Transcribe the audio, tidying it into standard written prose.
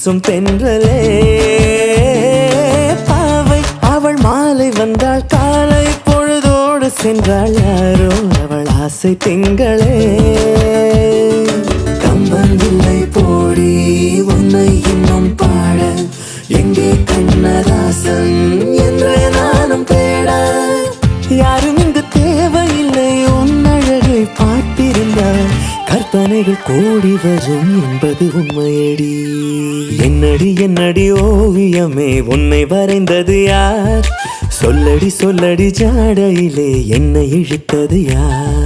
வீசும் தென்றலே பாவை அவள் மாலை வந்தாள் காலை பொழுதோடு சென்றாள் யாரோ அவள் ஆசை திங்களே கம்பனில்லை போடி உன்னை இன்னும் பாட எங்கே கண்ணதாசன் என்று நானும் தேட யாரும் இங்கு தேவையில்லை உன் அழகை பார்த்திருந்தால் கற்பனைகள் கோடி வரும் என்பது உண்மையடி என்னடி என்னடி ஓவியமே உன்னை வரைந்தது யார் சொல்லடி சொல்லடி ஜாடையிலே என்னை இழுத்தது யார்